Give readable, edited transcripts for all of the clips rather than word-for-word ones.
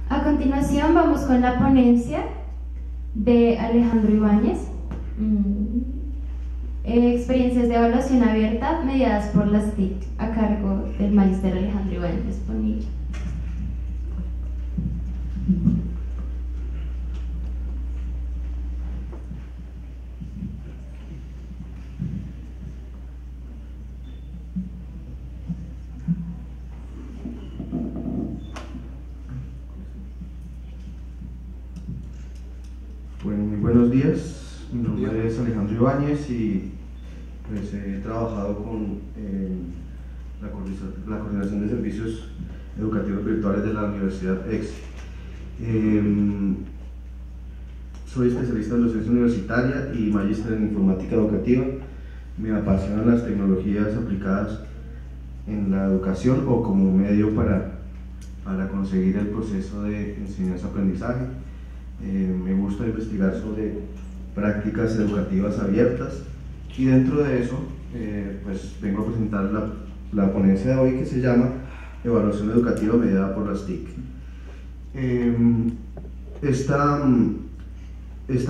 A continuación vamos con la ponencia de Alejandro Ibáñez, experiencias de evaluación abierta mediadas por las TIC, a cargo del magíster Alejandro Ibáñez Bonilla. Bueno, muy buenos días, mi nombre es Alejandro Ibáñez y pues he trabajado con la Coordinación de Servicios Educativos Virtuales de la Universidad EXE. Soy especialista en docencia universitaria y magíster en informática educativa. Me apasionan las tecnologías aplicadas en la educación o como medio para conseguir el proceso de enseñanza-aprendizaje. Me gusta investigar sobre prácticas educativas abiertas y dentro de eso pues vengo a presentar la ponencia de hoy, que se llama Evaluación Educativa mediada por las TIC. Esta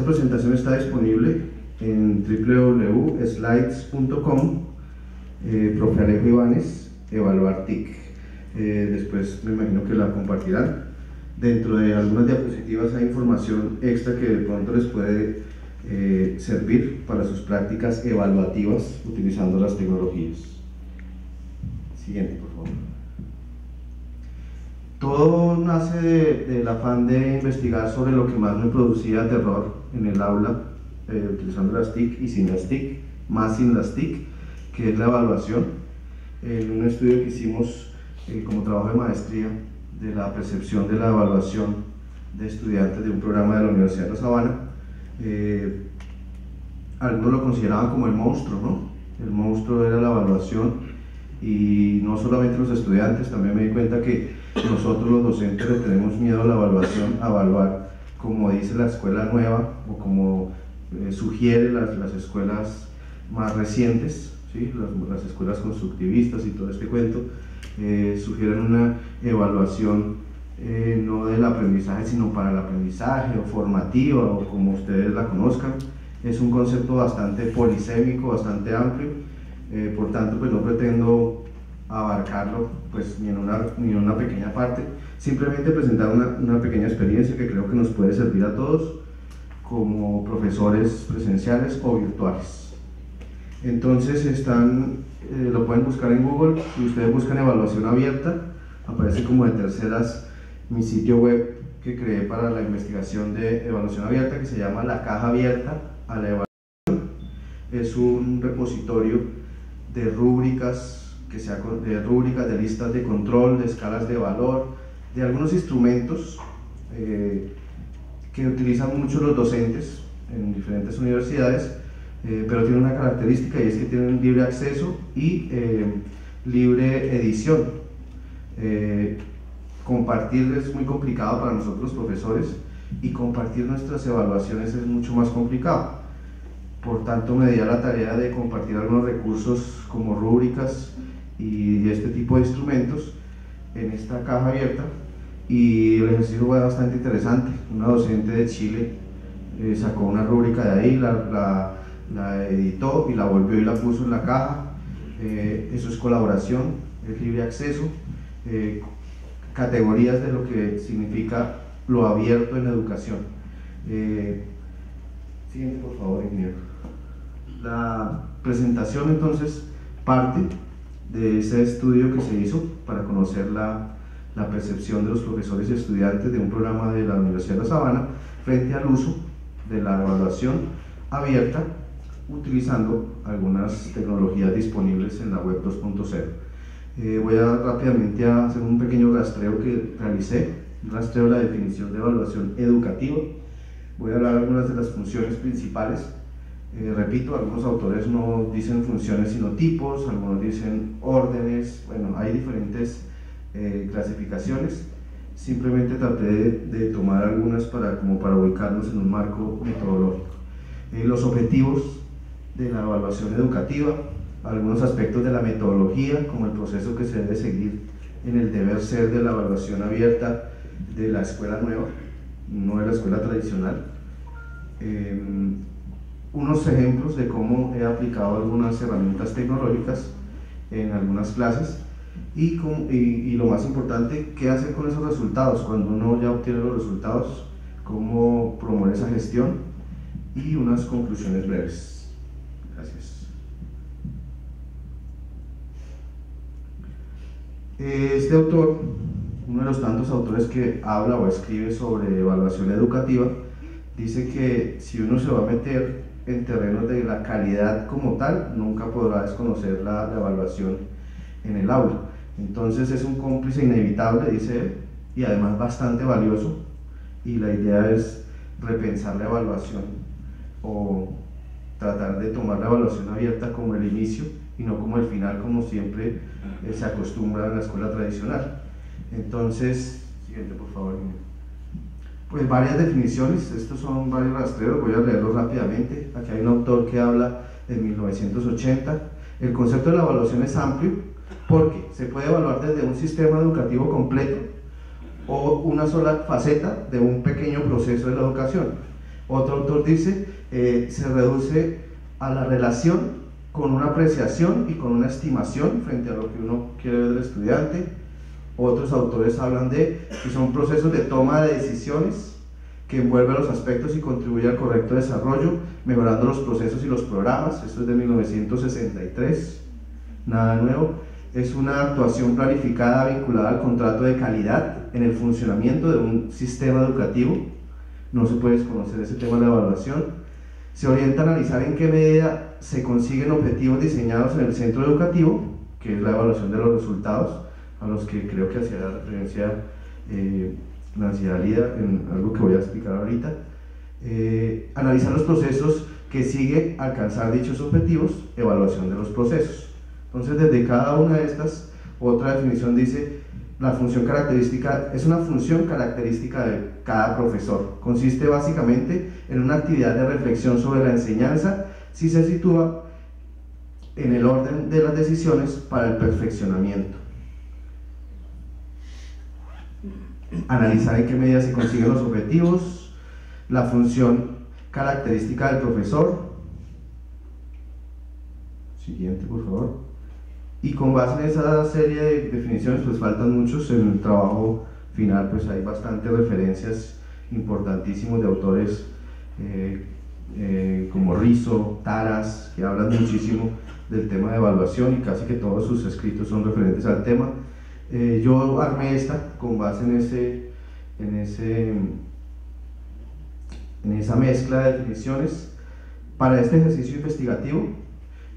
presentación está disponible en www.slides.com, profe Alejo Ibáñez, evaluar TIC. Después me imagino que la compartirán. Dentro de algunas diapositivas hay información extra que de pronto les puede servir para sus prácticas evaluativas utilizando las tecnologías. Siguiente, por favor. Todo nace del afán de investigar sobre lo que más me producía terror en el aula, utilizando las TIC y sin las TIC, más sin las TIC, que es la evaluación. En un estudio que hicimos como trabajo de maestría de la percepción de la evaluación de estudiantes de un programa de la Universidad de La Sabana, algunos lo consideraban como el monstruo, ¿no? El monstruo era la evaluación, y no solamente los estudiantes, también me di cuenta que nosotros los docentes le tenemos miedo a la evaluación, a evaluar como dice la escuela nueva o como sugiere las escuelas más recientes, ¿sí? Las escuelas constructivistas y todo este cuento. Sugieren una evaluación no del aprendizaje, sino para el aprendizaje, o formativa, o como ustedes la conozcan. Es un concepto bastante polisémico, bastante amplio, por tanto pues no pretendo abarcarlo pues ni en una pequeña parte, simplemente presentar una pequeña experiencia que creo que nos puede servir a todos como profesores presenciales o virtuales. Entonces lo pueden buscar en Google. Si ustedes buscan evaluación abierta, aparece como de terceras mi sitio web que creé para la investigación de evaluación abierta, que se llama La Caja Abierta a la Evaluación. Es un repositorio de rúbricas, de listas de control, de escalas de valor, de algunos instrumentos que utilizan mucho los docentes en diferentes universidades, pero tiene una característica, y es que tienen libre acceso y libre edición. Compartir es muy complicado para nosotros los profesores, y compartir nuestras evaluaciones es mucho más complicado. Por tanto me di a la tarea de compartir algunos recursos como rúbricas y este tipo de instrumentos en esta caja abierta, y el ejercicio fue bastante interesante. Una docente de Chile sacó una rúbrica de ahí, la editó y la volvió y la puso en la caja. Eso es colaboración, es libre acceso, categorías de lo que significa lo abierto en la educación. Siguiente, por favor, ingeniero. La presentación entonces parte de ese estudio que se hizo para conocer la percepción de los profesores y estudiantes de un programa de la Universidad de La Sabana frente al uso de la evaluación abierta, utilizando algunas tecnologías disponibles en la web 2.0. Voy rápidamente a hacer un pequeño rastreo que realicé, un rastreo de la definición de evaluación educativa. Voy a hablar de algunas de las funciones principales. Repito, algunos autores no dicen funciones sino tipos, algunos dicen órdenes. Bueno, hay diferentes clasificaciones. Simplemente traté de tomar algunas para ubicarnos en un marco metodológico. Los objetivos de la evaluación educativa, algunos aspectos de la metodología, como el proceso que se debe seguir en el deber ser de la evaluación abierta de la escuela nueva, no de la escuela tradicional. Unos ejemplos de cómo he aplicado algunas herramientas tecnológicas en algunas clases y lo más importante, qué hacer con esos resultados cuando uno ya obtiene los resultados, cómo promover esa gestión y unas conclusiones breves. Gracias. Este autor, uno de los tantos autores que habla o escribe sobre evaluación educativa, dice que si uno se va a meter en terrenos de la calidad como tal, nunca podrá desconocer la evaluación en el aula. Entonces es un cómplice inevitable, dice él, y además bastante valioso, y la idea es repensar la evaluación o tratar de tomar la evaluación abierta como el inicio y no como el final, como siempre se acostumbra en la escuela tradicional. Entonces, siguiente por favor. Pues varias definiciones, estos son varios rastreos, voy a leerlos rápidamente. Aquí hay un autor que habla de 1980. El concepto de la evaluación es amplio porque se puede evaluar desde un sistema educativo completo o una sola faceta de un pequeño proceso de la educación. Otro autor dice, se reduce a la relación con una apreciación y con una estimación frente a lo que uno quiere ver del estudiante. Otros autores hablan de que son procesos de toma de decisiones que envuelven los aspectos y contribuye al correcto desarrollo, mejorando los procesos y los programas. Esto es de 1963, nada nuevo. Es una actuación planificada vinculada al contrato de calidad en el funcionamiento de un sistema educativo. No se puede desconocer ese tema de la evaluación. Se orienta a analizar en qué medida se consiguen objetivos diseñados en el centro educativo, que es la evaluación de los resultados, a los que creo que hacía referencia Nancy Dalida en algo que voy a explicar ahorita. Analizar los procesos que sigue alcanzar dichos objetivos, evaluación de los procesos. Entonces, desde cada una de estas, otra definición dice, la función característica es una función característica de cada profesor. Consiste básicamente en una actividad de reflexión sobre la enseñanza si se sitúa en el orden de las decisiones para el perfeccionamiento. Analizar en qué medida se consiguen los objetivos, la función característica del profesor. Siguiente, por favor. Y con base en esa serie de definiciones, pues faltan muchos. En el trabajo final pues hay bastantes referencias importantísimos de autores como Rizzo, Taras, que hablan muchísimo del tema de evaluación y casi que todos sus escritos son referentes al tema. Yo armé esta con base en esa mezcla de definiciones. Para este ejercicio investigativo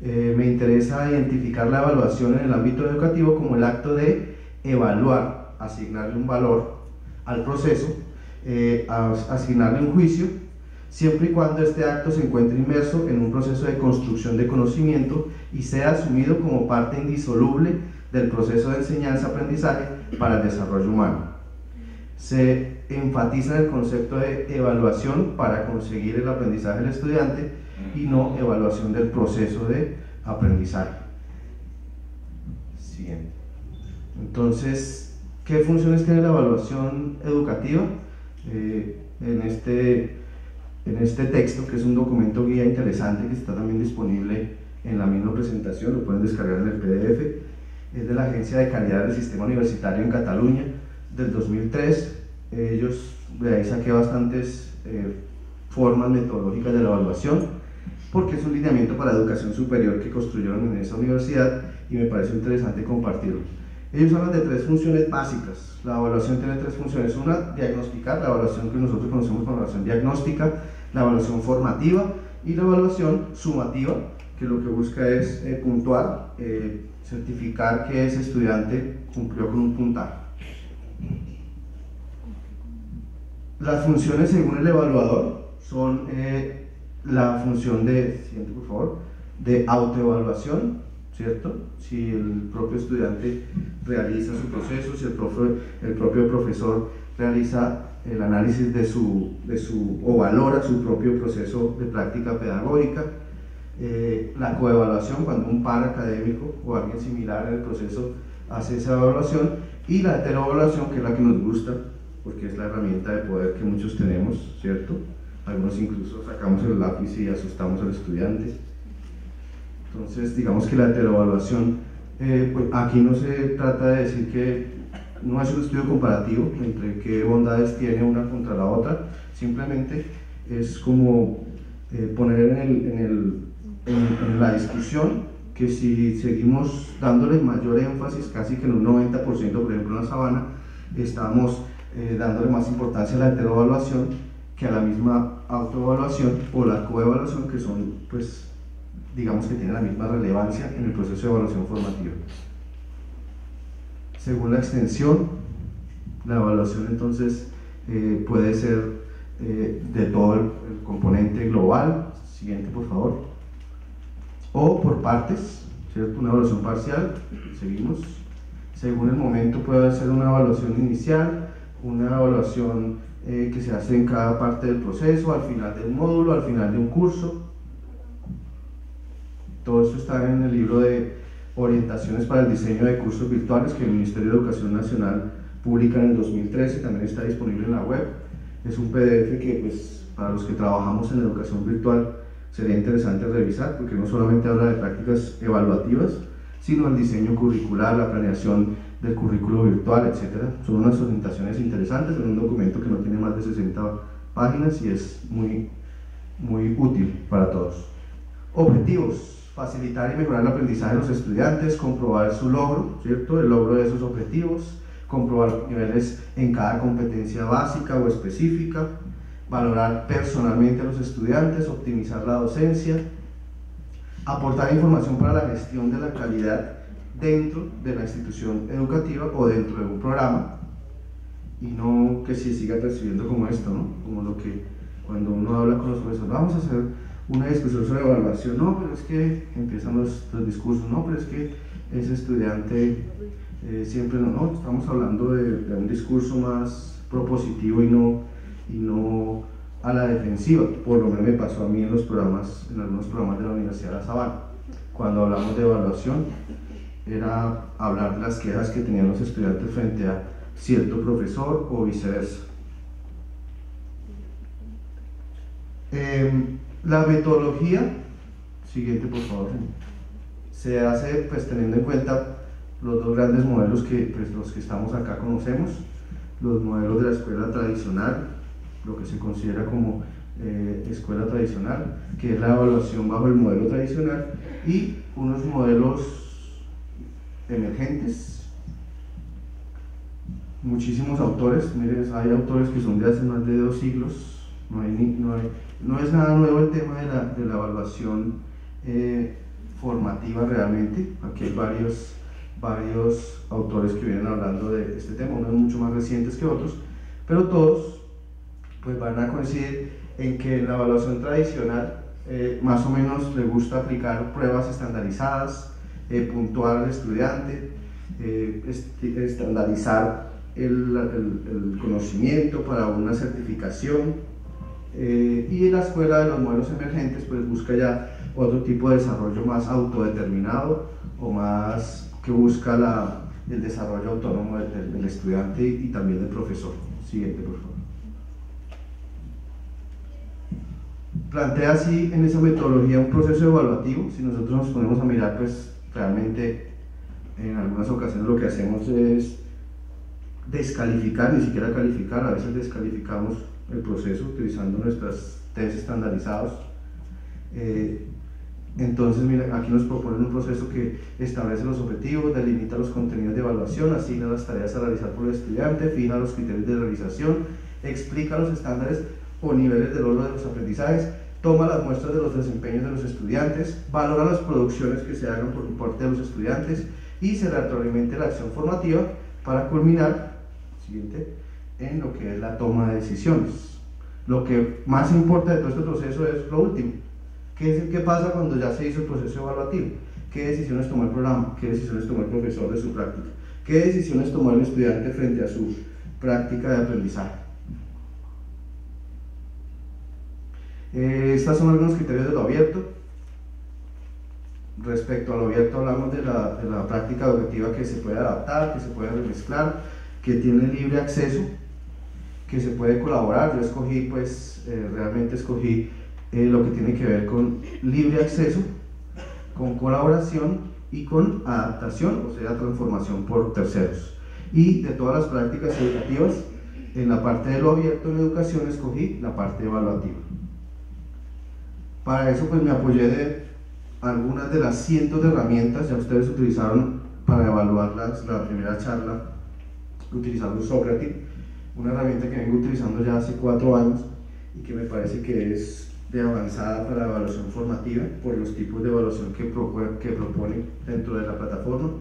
me interesa identificar la evaluación en el ámbito educativo como el acto de evaluar, asignarle un valor al proceso, asignarle un juicio, siempre y cuando este acto se encuentre inmerso en un proceso de construcción de conocimiento y sea asumido como parte indisoluble del proceso de enseñanza-aprendizaje para el desarrollo humano. Se enfatiza en el concepto de evaluación para conseguir el aprendizaje del estudiante y no evaluación del proceso de aprendizaje. Siguiente. Entonces, ¿qué funciones tiene la evaluación educativa? En este texto, que es un documento guía interesante que está también disponible en la misma presentación, lo pueden descargar en el PDF, es de la Agencia de Calidad del Sistema Universitario en Cataluña, del 2003. De ahí saqué bastantes formas metodológicas de la evaluación, porque es un lineamiento para educación superior que construyeron en esa universidad y me pareció interesante compartirlo. Ellos hablan de tres funciones básicas. La evaluación tiene tres funciones: una, diagnosticar, la evaluación que nosotros conocemos como evaluación diagnóstica, la evaluación formativa y la evaluación sumativa, que lo que busca es puntuar, certificar que ese estudiante cumplió con un puntaje. Las funciones según el evaluador son la función de, siguiente por favor, de autoevaluación, ¿cierto? Si el propio estudiante realiza su proceso, si el propio profesor realiza el análisis o valora su propio proceso de práctica pedagógica. La coevaluación, cuando un par académico o alguien similar en el proceso hace esa evaluación, y la heteroevaluación, que es la que nos gusta, porque es la herramienta de poder que muchos tenemos, ¿cierto? Algunos incluso sacamos el lápiz y asustamos al estudiante. Entonces, digamos que la heteroevaluación, pues aquí no se trata de decir que no es un estudio comparativo entre qué bondades tiene una contra la otra, simplemente es como poner en la discusión que si seguimos dándole mayor énfasis, casi que en un 90%, por ejemplo en la sabana, estamos dándole más importancia a la heteroevaluación que a la misma autoevaluación o la coevaluación, que son, pues, digamos que tienen la misma relevancia en el proceso de evaluación formativa. Según la extensión, la evaluación entonces puede ser de todo el componente global, siguiente por favor, o por partes, ¿cierto? Una evaluación parcial, seguimos. Según el momento puede ser una evaluación inicial, una evaluación que se hace en cada parte del proceso, al final del módulo, al final de un curso. Todo esto está en el libro de Orientaciones para el diseño de cursos virtuales que el Ministerio de Educación Nacional publica en el 2013, también está disponible en la web. Es un PDF que, pues, para los que trabajamos en educación virtual sería interesante revisar, porque no solamente habla de prácticas evaluativas, sino el diseño curricular, la planeación del currículo virtual, etc. Son unas orientaciones interesantes en un documento que no tiene más de 60 páginas y es muy útil para todos. Objetivos: facilitar y mejorar el aprendizaje de los estudiantes, comprobar su logro, ¿cierto? El logro de esos objetivos, comprobar los niveles en cada competencia básica o específica, valorar personalmente a los estudiantes, optimizar la docencia, aportar información para la gestión de la calidad dentro de la institución educativa o dentro de un programa, y no que se siga percibiendo como esto, ¿no? Como lo que cuando uno habla con los profesores, vamos a hacer una discusión sobre evaluación, no, pero es que empiezan los discursos, no, pero es que ese estudiante siempre no, estamos hablando de un discurso más propositivo y no a la defensiva. Por lo menos me pasó a mí en algunos programas de la Universidad de La Sabana. Cuando hablamos de evaluación, era hablar de las quejas que tenían los estudiantes frente a cierto profesor o viceversa. La metodología, siguiente por favor, se hace pues teniendo en cuenta los dos grandes modelos que pues, los que estamos acá conocemos, los modelos de la escuela tradicional, lo que se considera como escuela tradicional, que es la evaluación bajo el modelo tradicional, y unos modelos emergentes. Muchísimos autores, miren, hay autores que son de hace más de 2 siglos, no es nada nuevo el tema de la evaluación formativa realmente. Aquí hay varios autores que vienen hablando de este tema, unos mucho más recientes que otros, pero todos pues van a coincidir en que en la evaluación tradicional más o menos le gusta aplicar pruebas estandarizadas, puntuar al estudiante, estandarizar el conocimiento para una certificación, y en la escuela de los modelos emergentes pues busca ya otro tipo de desarrollo más autodeterminado o más que busca el desarrollo autónomo del estudiante y también del profesor. Siguiente por favor. Plantea así en esa metodología un proceso evaluativo. Si nosotros nos ponemos a mirar, pues realmente en algunas ocasiones lo que hacemos es descalificar, ni siquiera calificar, a veces descalificamos el proceso utilizando nuestras test estandarizados. Entonces, mira, aquí nos proponen un proceso que establece los objetivos, delimita los contenidos de evaluación, asigna las tareas a realizar por el estudiante, fija los criterios de realización, explica los estándares o niveles de logro de los aprendizajes, toma las muestras de los desempeños de los estudiantes, valora las producciones que se hagan por parte de los estudiantes y se retroalimenta la acción formativa para culminar, siguiente, en lo que es la toma de decisiones. Lo que más importa de todo este proceso es lo último. ¿Qué pasa cuando ya se hizo el proceso evaluativo? ¿Qué decisiones tomó el programa? ¿Qué decisiones tomó el profesor de su práctica? ¿Qué decisiones tomó el estudiante frente a su práctica de aprendizaje? Estos son algunos criterios de lo abierto. Respecto a lo abierto hablamos de la práctica educativa que se puede adaptar, que se puede remezclar, que tiene libre acceso que se puede colaborar. Yo escogí, pues, realmente escogí lo que tiene que ver con libre acceso, con colaboración y con adaptación, o sea, transformación por terceros. Y de todas las prácticas educativas, en la parte de lo abierto en educación escogí la parte evaluativa. Para eso pues me apoyé de algunas de las cientos de herramientas. Ya ustedes utilizaron para evaluar la primera charla, utilizando Socrative, una herramienta que vengo utilizando ya hace 4 años y que me parece que es de avanzada para la evaluación formativa por los tipos de evaluación que propone dentro de la plataforma.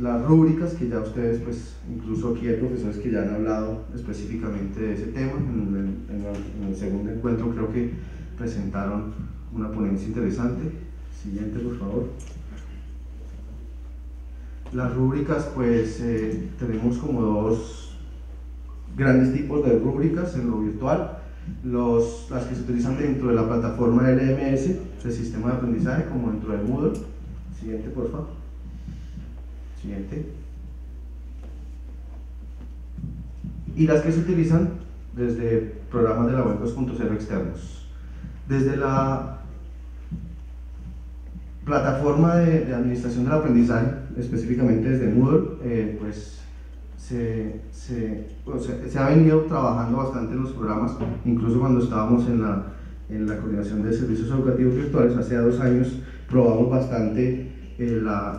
Las rúbricas, que ya ustedes, pues incluso aquí hay profesores que ya han hablado específicamente de ese tema. En el segundo encuentro creo que presentaron una ponencia interesante. Siguiente, por favor. Las rúbricas, pues tenemos como 2 grandes tipos de rúbricas en lo virtual. Las que se utilizan dentro de la plataforma LMS, el sistema de aprendizaje, como dentro de Moodle. Siguiente, por favor. Siguiente. Y las que se utilizan desde programas de la web 2.0 externos. Desde la plataforma de administración del aprendizaje, específicamente desde Moodle, pues se ha venido trabajando bastante en los programas. Incluso cuando estábamos en la coordinación de servicios educativos virtuales hace 2 años, probamos bastante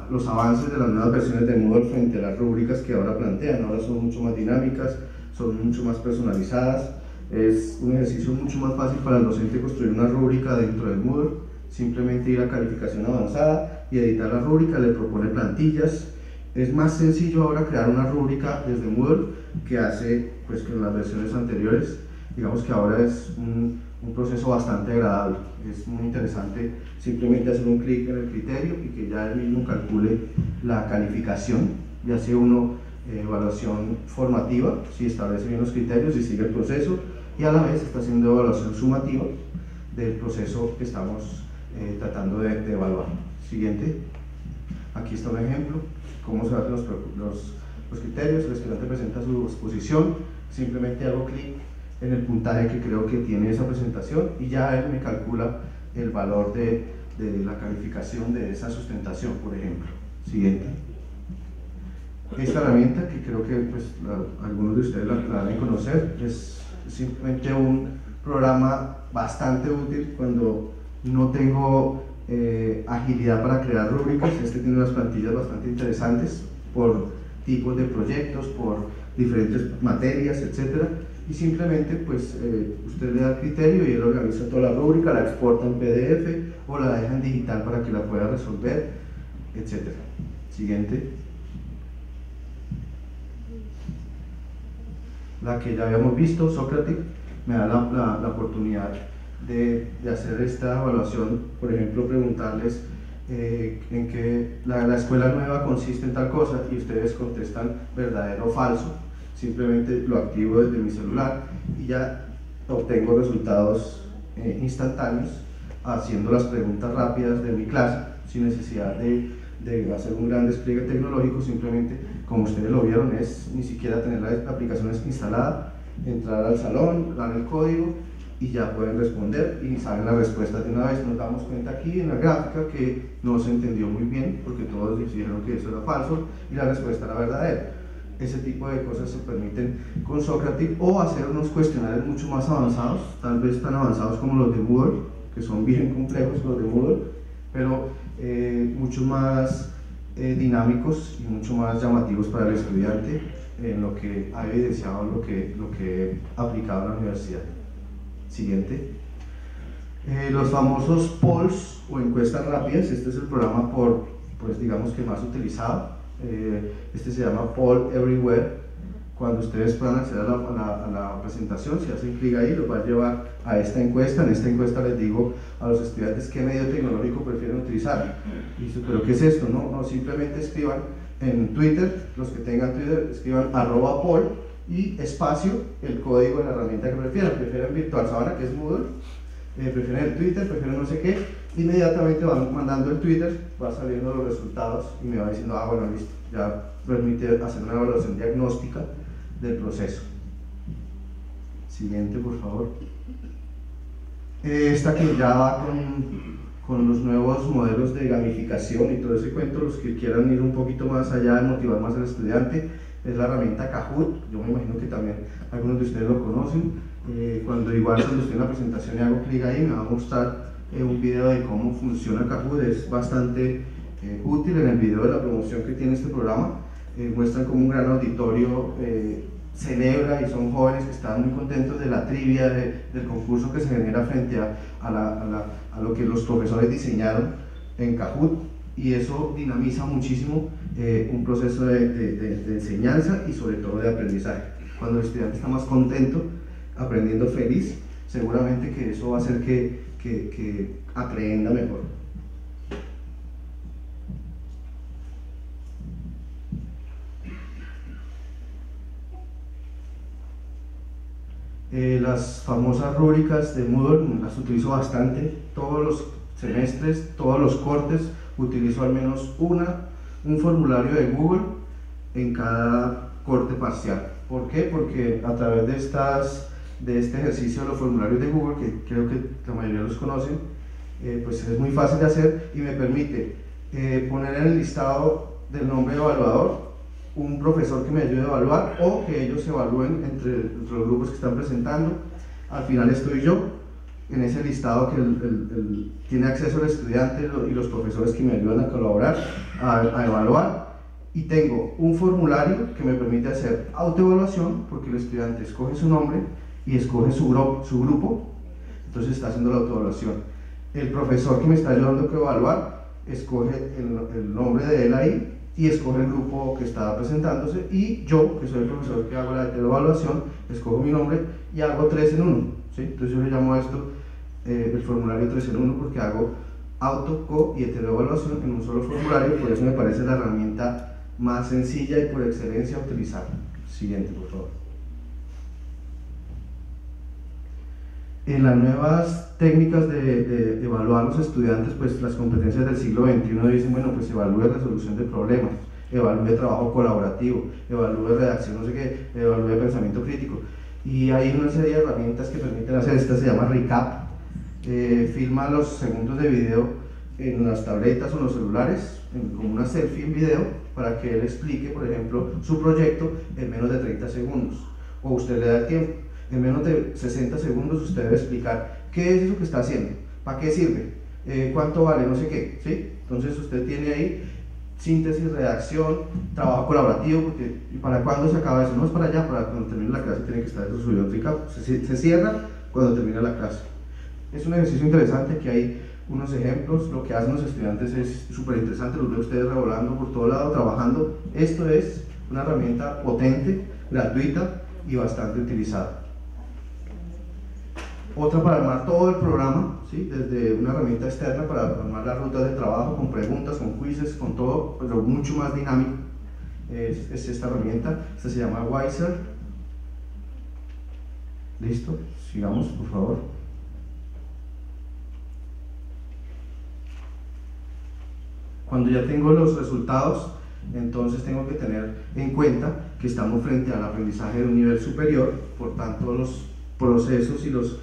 los avances de las nuevas versiones de Moodle frente a las rúbricas que ahora plantean. Ahora son mucho más dinámicas, son mucho más personalizadas. Es un ejercicio mucho más fácil para el docente construir una rúbrica dentro de Moodle. Simplemente ir a calificación avanzada y editar la rúbrica, le propone plantillas. Es más sencillo ahora crear una rúbrica desde Moodle que hace pues que en las versiones anteriores. Digamos que ahora es un proceso bastante agradable. Es muy interesante simplemente hacer un clic en el criterio y que ya él mismo calcule la calificación, y hace uno evaluación formativa si establece bien los criterios y sigue el proceso, y a la vez está haciendo evaluación sumativa del proceso que estamos tratando de evaluar. Siguiente. Aquí está un ejemplo, cómo se hacen los criterios. El estudiante presenta su exposición, simplemente hago clic en el puntaje que creo que tiene esa presentación y ya él me calcula el valor de la calificación de esa sustentación, por ejemplo. Siguiente. Esta herramienta, que creo que pues, algunos de ustedes la deben conocer, es simplemente un programa bastante útil cuando no tengo agilidad para crear rúbricas. Este tiene unas plantillas bastante interesantes por tipos de proyectos, por diferentes materias, etcétera. Y simplemente pues usted le da el criterio y él organiza toda la rúbrica, la exporta en PDF o la deja en digital para que la pueda resolver, etc. Siguiente. La que ya habíamos visto, Socrative, me da la oportunidad de hacer esta evaluación. Por ejemplo, preguntarles en qué la escuela nueva consiste en tal cosa y ustedes contestan verdadero o falso. Simplemente lo activo desde mi celular y ya obtengo resultados instantáneos haciendo las preguntas rápidas de mi clase sin necesidad de hacer un gran despliegue tecnológico. Simplemente, como ustedes lo vieron, es ni siquiera tener la aplicación instalada, entrar al salón, dar el código y ya pueden responder y saben la respuesta de una vez. Nos damos cuenta aquí en la gráfica que no se entendió muy bien porque todos dijeron que eso era falso y la respuesta era verdadera. Ese tipo de cosas se permiten con Socrative, o hacer unos cuestionarios mucho más avanzados, tal vez tan avanzados como los de Moodle, que son bien complejos los de Moodle, pero mucho más dinámicos y mucho más llamativos para el estudiante, en lo que ha evidenciado lo que he aplicado en la universidad. Siguiente. Los famosos polls o encuestas rápidas. Este es el programa pues digamos que más utilizado. Este se llama Poll Everywhere. Cuando ustedes puedan acceder a la presentación, si hacen clic ahí, los va a llevar a esta encuesta. En esta encuesta les digo a los estudiantes qué medio tecnológico prefieren utilizar. Y dice, ¿pero qué es esto? No, simplemente escriban en Twitter, los que tengan Twitter, escriban @poll y espacio, el código de la herramienta que prefieren Virtual Savannah, que es Moodle, prefieren el Twitter, prefieren no sé qué, inmediatamente van mandando el Twitter, va saliendo los resultados y me va diciendo, bueno, listo, ya permite hacer una evaluación diagnóstica del proceso. Siguiente, por favor. Esta que ya va con los nuevos modelos de gamificación y todo ese cuento, los que quieran ir un poquito más allá, motivar más al estudiante, es la herramienta Kahoot. Yo me imagino que también algunos de ustedes lo conocen. Cuando estoy en la presentación y hago clic ahí, me va a mostrar un video de cómo funciona Kahoot. Es bastante útil. En el video de la promoción que tiene este programa, muestran cómo un gran auditorio celebra, y son jóvenes que están muy contentos de la trivia, del concurso que se genera frente a lo que los profesores diseñaron en Kahoot, y eso dinamiza muchísimo un proceso de enseñanza y sobre todo de aprendizaje. Cuando el estudiante está más contento, aprendiendo feliz, seguramente que eso va a hacer que aprenda mejor. Las famosas rúbricas de Moodle las utilizo bastante, todos los semestres, todos los cortes, utilizo al menos un formulario de Google en cada corte parcial. ¿Por qué? Porque a través de este ejercicio de los formularios de Google, que creo que la mayoría los conocen, pues es muy fácil de hacer y me permite poner en el listado del nombre de evaluador un profesor que me ayude a evaluar, o que ellos evalúen entre los grupos que están presentando. Al final estoy yo en ese listado que tiene acceso el estudiante y los profesores que me ayudan a colaborar, a evaluar, y tengo un formulario que me permite hacer autoevaluación, porque el estudiante escoge su nombre y escoge su grupo, entonces está haciendo la autoevaluación. El profesor que me está ayudando a evaluar escoge el nombre de él ahí y escoge el grupo que está presentándose, y yo, que soy el profesor que hago la evaluación, escojo mi nombre y hago 3 en 1, ¿sí? Entonces yo le llamo a esto el formulario 3 en 1, porque hago auto, co y heteroevaluación en un solo formulario. Por eso me parece la herramienta más sencilla y por excelencia a utilizar. Siguiente, por favor. En las nuevas técnicas de evaluar a los estudiantes, pues las competencias del siglo XXI dicen, bueno, pues evalúe resolución de problemas, evalúe trabajo colaborativo, evalúe redacción, no sé qué, evalúe pensamiento crítico. Y hay una serie de herramientas que permiten hacer. Esta se llama Recap. Filma los segundos de video en las tabletas o en los celulares, como una selfie en video, para que él explique, por ejemplo, su proyecto en menos de 30 segundos. O usted le da el tiempo. En menos de 60 segundos usted debe explicar qué es eso que está haciendo, para qué sirve, cuánto vale, no sé qué, ¿sí? Entonces usted tiene ahí síntesis, redacción, trabajo colaborativo, porque ¿y para cuándo se acaba eso? No es para allá, para cuando termine la clase tiene que estar eso subido en Recap. Se cierra cuando termina la clase. Es un ejercicio interesante, que hay unos ejemplos. Lo que hacen los estudiantes es súper interesante, los veo ustedes revolando por todo lado, trabajando. Esto es una herramienta potente, gratuita y bastante utilizada. Otra para armar todo el programa, ¿sí? Desde una herramienta externa para armar las rutas de trabajo, con preguntas, con quizzes, con todo, pero mucho más dinámico, es esta herramienta. Esta se llama Wiser. Listo, sigamos, por favor. Cuando ya tengo los resultados, entonces tengo que tener en cuenta que estamos frente al aprendizaje de un nivel superior. Por tanto, los procesos y los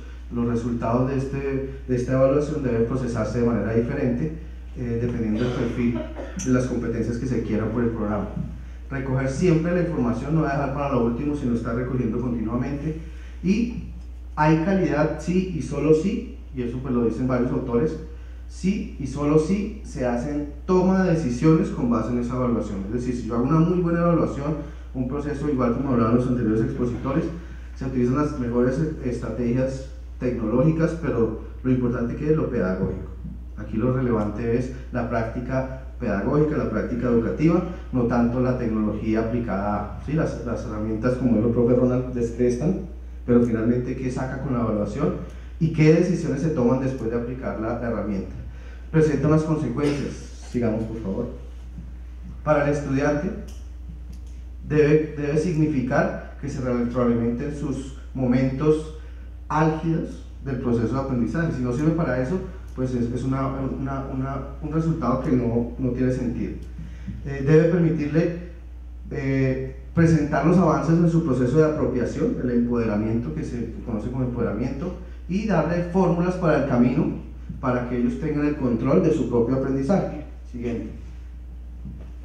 resultados de esta evaluación deben procesarse de manera diferente, dependiendo del perfil de las competencias que se quieran por el programa. Recoger siempre la información, no dejar para lo último, sino estar recogiendo continuamente. Y hay calidad sí y solo sí, y eso pues lo dicen varios autores, sí y solo sí se hacen toma de decisiones con base en esa evaluación. Es decir, si yo hago una muy buena evaluación, un proceso igual como hablaban los anteriores expositores, se utilizan las mejores estrategias tecnológicas, pero lo importante que es lo pedagógico. Aquí lo relevante es la práctica pedagógica, la práctica educativa, no tanto la tecnología aplicada. ¿Sí? Las herramientas, como el profe Ronald, descrestan, pero finalmente qué saca con la evaluación y qué decisiones se toman después de aplicar la herramienta. Presenta unas consecuencias. Sigamos, por favor. Para el estudiante debe significar que se retroalimenten sus momentos álgidos del proceso de aprendizaje. Si no sirve para eso, pues es un resultado que no tiene sentido. Debe permitirle presentar los avances en su proceso de apropiación, el empoderamiento que se conoce como empoderamiento, y darle fórmulas para el camino para que ellos tengan el control de su propio aprendizaje. Siguiente.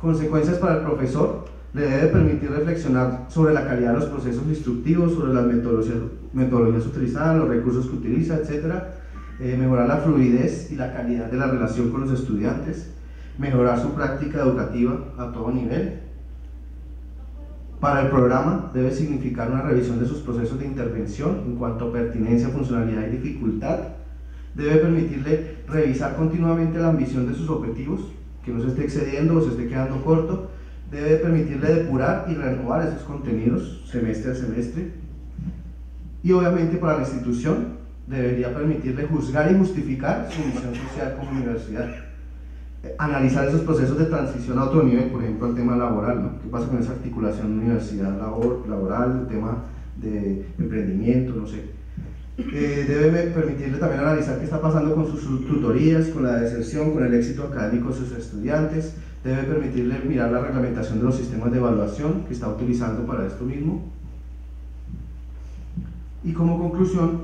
Consecuencias para el profesor: le debe permitir reflexionar sobre la calidad de los procesos instructivos, sobre las metodologías utilizadas, los recursos que utiliza, etc. Mejorar la fluidez y la calidad de la relación con los estudiantes, mejorar su práctica educativa a todo nivel. Para el programa debe significar una revisión de sus procesos de intervención en cuanto a pertinencia, funcionalidad y dificultad. Debe permitirle revisar continuamente la ambición de sus objetivos, que no se esté excediendo o se esté quedando corto. Debe permitirle depurar y renovar esos contenidos semestre a semestre. Y obviamente para la institución debería permitirle juzgar y justificar su misión social como universidad. Analizar esos procesos de transición a otro nivel, por ejemplo el tema laboral, ¿no? ¿Qué pasa con esa articulación universidad-laboral, el tema de emprendimiento, no sé? Debe permitirle también analizar qué está pasando con sus tutorías, con la deserción, con el éxito académico de sus estudiantes. Debe permitirle mirar la reglamentación de los sistemas de evaluación que está utilizando para esto mismo. Y como conclusión,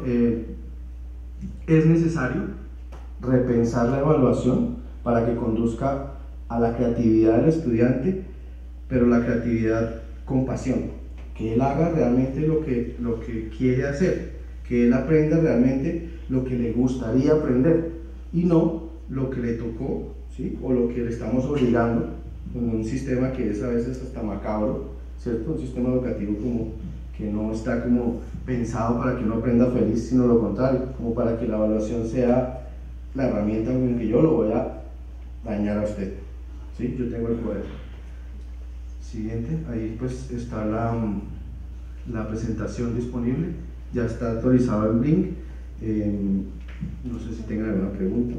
es necesario repensar la evaluación para que conduzca a la creatividad del estudiante, pero la creatividad con pasión, que él haga realmente lo que quiere hacer, que él aprenda realmente lo que le gustaría aprender y no lo que le tocó, ¿sí? O lo que le estamos obligando en un sistema que es a veces hasta macabro, ¿cierto? Un sistema educativo como que no está como pensado para que uno aprenda feliz, sino lo contrario, como para que la evaluación sea la herramienta con que yo lo voy a dañar a usted, ¿sí? Yo tengo el poder. Siguiente, ahí pues está la presentación disponible, ya está actualizado el link. No sé si tengan alguna pregunta,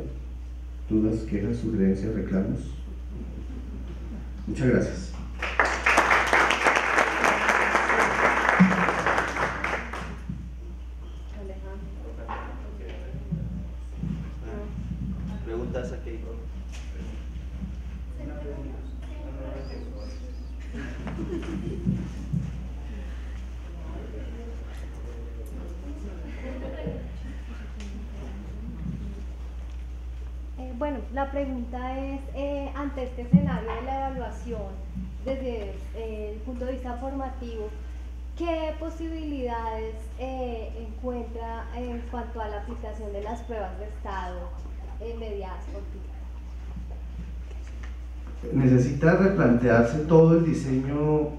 dudas, quejas, sugerencias, reclamos. Muchas gracias. Preguntas aquí. Bueno, la pregunta es, ante este escenario de la evaluación, desde el punto de vista formativo, ¿qué posibilidades encuentra en cuanto a la aplicación de las pruebas de estado mediadas por TIC? Necesita replantearse todo el diseño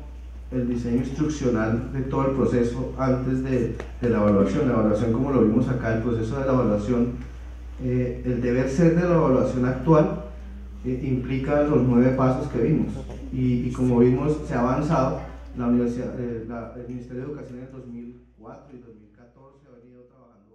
instruccional de todo el proceso antes de la evaluación. La evaluación, como lo vimos acá, el proceso de la evaluación, el deber ser de la evaluación actual implica los 9 pasos que vimos y como vimos se ha avanzado. La universidad, el Ministerio de Educación en el 2004 y 2014 ha venido trabajando